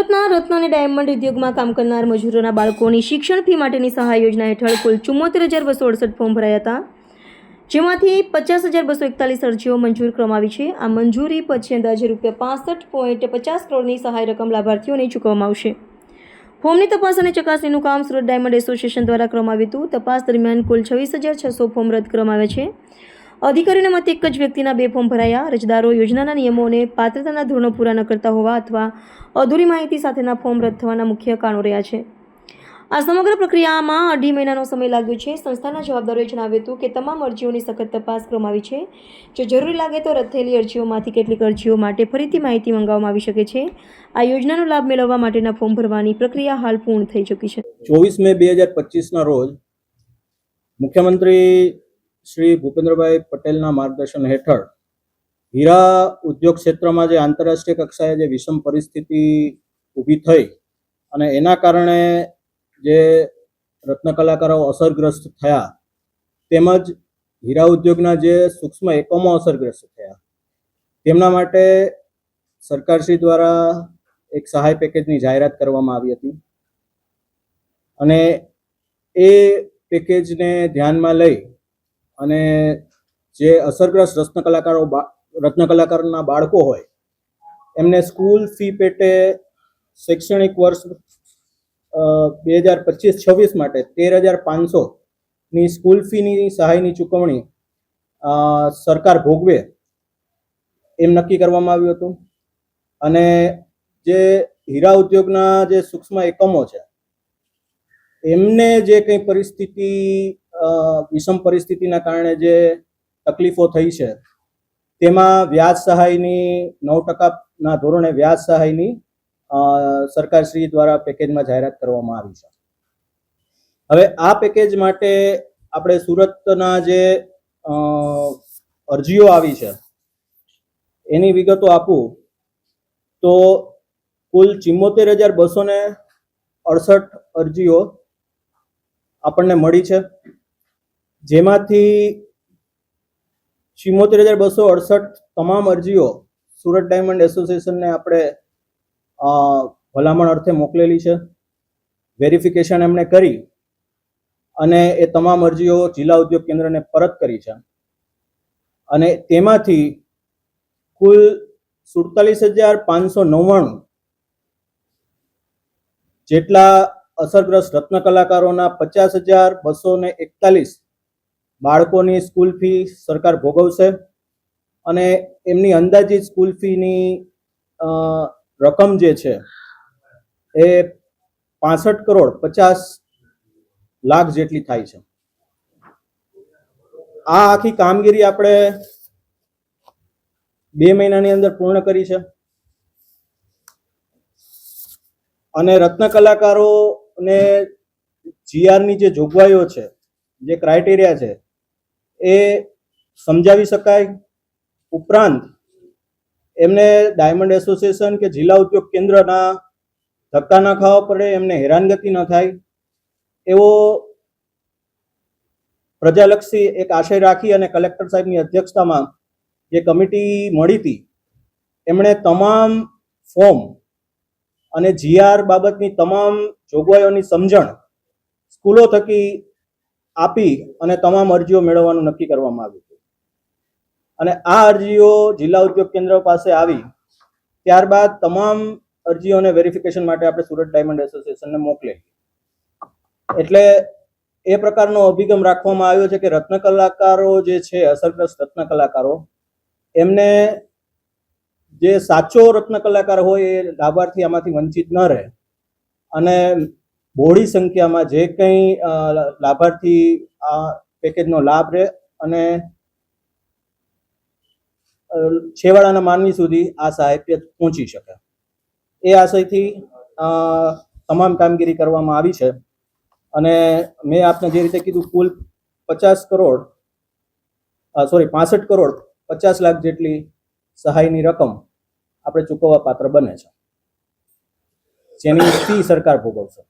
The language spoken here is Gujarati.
સુરતના રત્ન અને ડાયમંડ ઉદ્યોગમાં કામ કરનાર મજૂરોના બાળકોની શિક્ષણ ફી માટેની સહાય યોજના હેઠળ કુલ 74,268 ફોર્મ ભરાયા હતા, જેમાંથી 50,241 અરજીઓ મંજૂર કરવામાં આવી છે. આ મંજૂરી પછી અંદાજે ₹65.50 કરોડની સહાય રકમ લાભાર્થીઓને ચૂકવવામાં આવશે. ફોર્મની તપાસ અને ચકાસણીનું કામ સુરત ડાયમંડ એસોસિએશન દ્વારા કરવામાં આવ્યું હતું. તપાસ દરમિયાન કુલ 26,600 ફોર્મ રદ કરવામાં આવ્યા છે. અધિકારીઓના મતે એક જ વ્યક્તિના 2 ફોર્મ ભરાયા. અરજદારો યોજનાના નિયમો અને પાત્રતાના ધોરણો પૂરા ન કરતા હોવા અથવા અધૂરી માહિતી સાથેના ફોર્મ રદ થવાના મુખ્ય કારણો રહ્યા છે. આ સમગ્ર પ્રક્રિયામાં 2.5 મહિનાનો સમય લાગ્યો છે. સંસ્થાના જવાબદારોએ જણાવ્યું હતું કે તમામ અરજીઓની સખત તપાસ કરવામાં આવી છે. જો જરૂરી લાગે તો રદ થયેલી અરજીઓમાંથી કેટલીક અરજીઓ માટે ફરીથી માહિતી મંગાવવામાં આવી શકે છે. આ યોજનાનો લાભ મેળવવા માટેના ફોર્મ ભરવાની પ્રક્રિયા હાલ પૂર્ણ થઈ ચૂકી છે. 24 મે 2025ના રોજ મુખ્યમંત્રી શ્રી ભૂપેન્દ્રભાઈ પટેલના માર્ગદર્શન હેઠળ હીરા ઉદ્યોગ ક્ષેત્રમાં જે આંતરરાષ્ટ્રીય કક્ષાએ જે વિષમ પરિસ્થિતિ ઊભી થઈ અને એના કારણે જે રત્ન કલાકારો અસરગ્રસ્ત થયા, તેમજ હીરા ઉદ્યોગના જે સૂક્ષ્મ એકમો અસરગ્રસ્ત થયા, તેમના માટે સરકારશ્રી દ્વારા એક સહાય પેકેજની જાહેરાત કરવામાં આવી હતી અને એ પેકેજને ધ્યાનમાં લઈ અને જે અસરગ્રસ્ત રત્ન કલાકારના બાળકો હોય એમને સ્કૂલ ફી પેટે શૈક્ષણિક વર્ષ 2025-26 માટે 13,500ની સ્કૂલ ફીની સહાયની ચૂકવણી સરકાર ભોગવે એમ નક્કી કરવામાં આવ્યું હતું. અને જે હીરા ઉદ્યોગના જે સૂક્ષ્મ એકમો છે એમને જે કંઈ પરિસ્થિતિ વિષમ પરિસ્થિતિના કારણે જે તકલીફો થઈ છે તેમાં વ્યાજ સહાયની 9%ના ધોરણે વ્યાજ સહાયની સરકારશ્રી દ્વારા પેકેજમાં જાહેરાત કરવામાં આવી છે. હવે આ પેકેજ માટે આપણે સુરતના જે અરજીઓ આવી છે એની વિગતો આપું તો કુલ 74,268 અરજીઓ આપણને મળી છે, જેમાંથી 74,268 તમામ અરજીઓ સુરત ડાયમંડ એસોસિએશનને આપણે ભલામણ અર્થે મોકલેલી છે. વેરિફિકેશન એમણે કરી અને એ તમામ અરજીઓ જિલ્લા ઉદ્યોગ કેન્દ્રને પરત કરી છે અને તેમાંથી કુલ 47,599 જેટલા અસરગ્રસ્ત રત્ન કલાકારોના 50,241 બાળકોની સ્કૂલ ફી સરકાર ભોગવશે અને એમની અંદાજિત સ્કૂલ ફીની રકમ જે છે એ 65,50,00,000 જેટલી થાય છે. આ આખી કામગીરી આપણે 2 મહિનાની અંદર પૂર્ણ કરી છે અને રત્ન કલાકારોને જીઆરની જે જોગવાઈઓ છે, જે ક્રાઇટેરિયા છે એ સમજાવી શકાય. ઉપરાંત એમને ડાયમંડ એસોસિએશન કે જિલ્લા ઉદ્યોગ કેન્દ્રના ધક્કા ન ખાવા પડે, એમને હેરાનગતિ ન થાય એવો પ્રજાલક્ષી એક આશય રાખી અને કલેક્ટર સાહેબની અધ્યક્ષતામાં જે કમિટી મળી હતી એમણે તમામ ફોર્મ અને જીઆર બાબતની તમામ જોગવાઈઓની સમજણ સ્કૂલો થકી આપી અને તમામ અરજીઓ મેળવવાનું નક્કી કરવામાં આવ્યું હતું. અને આ અરજીઓ જિલ્લા ઉદ્યોગ કેન્દ્ર પાસે આવી ત્યારબાદ તમામ અરજીઓને વેરિફિકેશન માટે આપણે સુરત ડાયમંડ એસોસિએશનને મોકલી. એટલે એ પ્રકારનો અભિગમ રાખવામાં આવ્યો છે કે રત્ન કલાકારો જે છે, અસરગ્રસ્ત રત્ન કલાકારો, એમને જે સાચો રત્ન કલાકાર હોય એ લાભાર્થી આમાંથી વંચિત ન રહે અને બહોળી સંખ્યામાં જે કંઈ લાભાર્થી આ પેકેજનો લાભ રહે અને છેવાડાના માનવી સુધી આ સહાય પહોંચી શકે. એ આશયથી તમામ કામગીરી કરવામાં આવી છે અને મેં આપને જે રીતે કીધું કુલ 65 કરોડ 50 લાખ જેટલી સહાયની રકમ આપણે ચૂકવવા પાત્ર બને છે, જેની ફી સરકાર ભોગવશે.